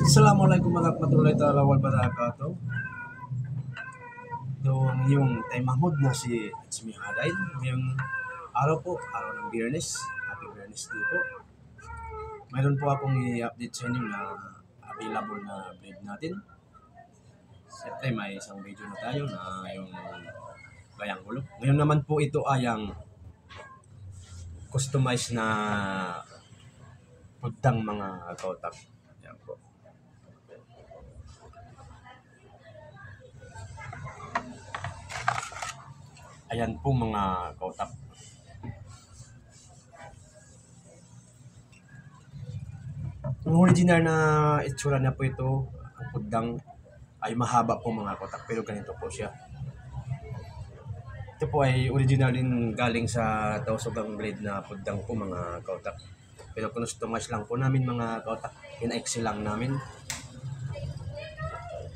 Assalamualaikum warahmatullahi wabarakatuh. Yung Tay Mahmud na si Ismi Hadain. Ngayong araw po, araw ng Biyernes. Happy Biyernes din po. Mayroon po akong i-update sa inyo na available na blade natin. Siyempre may isang video na tayo na yung gayang ulo. Ngayon naman po ito ay ang customized na pudang mga kautak. Yan po. Ayan po mga kautak. Ang original na itsura na po ito, ang pudang ay mahaba po mga kautak, pero ganito po siya. Ito po ay original din galing sa Tausugang blade na pudang po mga kautak. Pero customize lang po namin mga kautak, in-excel lang namin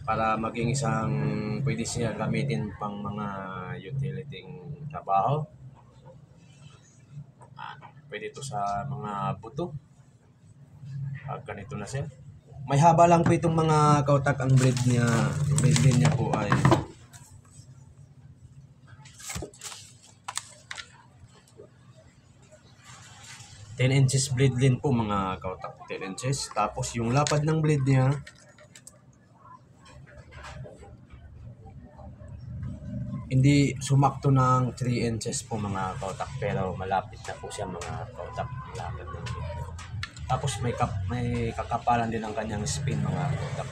para maging isang pwede siya gamitin pang mga utility trabaho. Pwede ito sa mga buto. Ganito na siya. May haba lang po itong mga kautak. Ang blade niya po ay ten inches blade din po mga kautak. 10 inches. Tapos yung lapad ng blade niya hindi sumakto ng 3 inches po mga kautak, pero malapit na po siya mga kautak. Malapit na po. Tapos may kakapalan din ang kanyang spin mga kautak.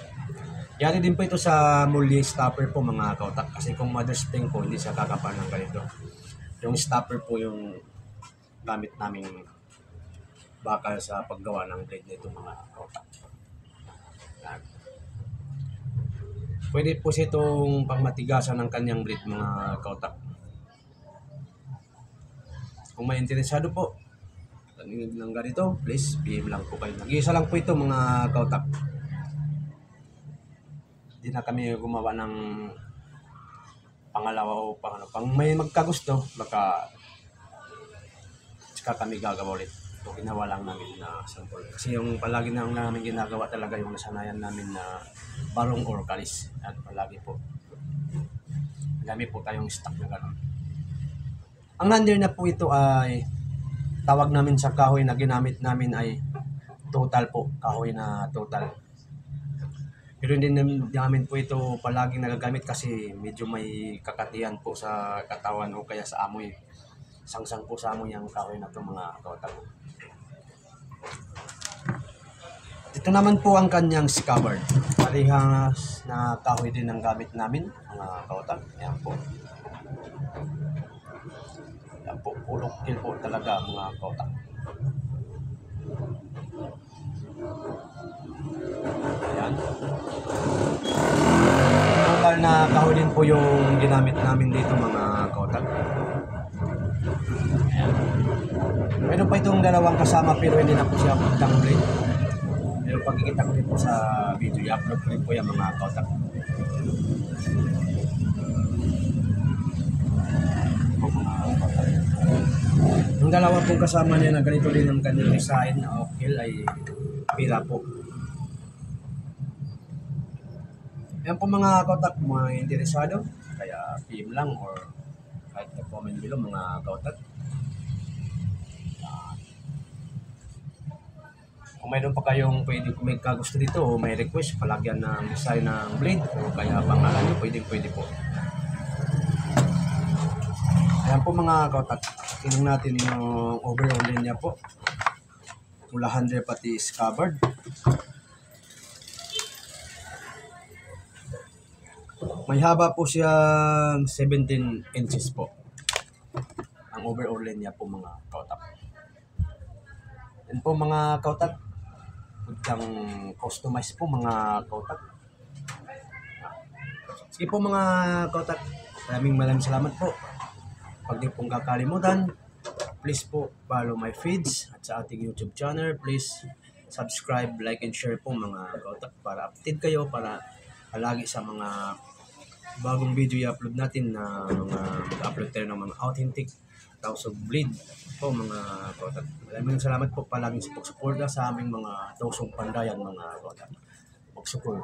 Yari din po ito sa multi stopper po mga kautak, kasi kung mother spring po hindi siya kakapal ng ganito. Yung stopper po yung gamit naming bakal sa paggawa ng blade nito mga kautak. Pwede po siya itong pangmatigasan ng kanyang blade mga kautak. Kung may interesado po ng ganito, please PM lang po kayo. Nag-iisa lang po ito mga kautak. Hindi na kami gumawa ng pangalawa o pang may magkagusto, baka tsaka kami gagawa ulit. So, ginawa lang namin na sample. Kasi yung palagi na namin ginagawa talaga yung nasanayan namin na barong or kalis. At palagi po. Dami po tayong stock na gano'n. Ang lander na po ito ay tawag namin sa kahoy na ginamit namin ay total po. Kahoy na total. Pero hindi namin po ito palagi nagagamit kasi medyo may kakatiyan po sa katawan o kaya sa amoy. Sangsang po sa amoy ang kahoy na ito mga kautak. Ito naman po ang kanyang scabbard. Parehas na kahoy din ang gamit namin mga kautak. Ayan po. Ayan po. Pulok kill po talaga mga kautak. Ayan. Total na kahoy din po yung ginamit namin dito mga kautak. Ayan. Meron pa itong dalawang kasama pero hindi na po siya pudang blade. Pero pagkikita ko rin po sa video, i-upload ko rin po yung mga kautak. Yung dalawa pong kasama niya na ganito din ang kanyang design na okil ay pila po. Ayan po mga kautak, mga interesado, kaya PM lang or kahit comment below mga kautak. Kung mayroon pa kayong pwede may kagusto dito o may request, palagyan ng design ng blade o kaya pangalan nyo, pwede po. Ayan po mga kautak, tingnan natin yung overall din niya po. Mula handle pati scabbard. May haba po siya 17 inches po. Ang overall line niya po mga kautak. Yan po mga kautak. Ang customize po mga kautak. Sige po mga kautak. Maraming salamat po. Pag di pong kakalimutan, please po follow my feeds at sa ating YouTube channel. Please subscribe, like, and share po mga kautak para update kayo para palagi sa mga bagong video i-upload natin na mga mag-upload tayo ng mga authentic Tausug blade po mga kautak. Maraming salamat po palaging suporta sa aming mga Tausug Pandayan mga kautak. Magsukol.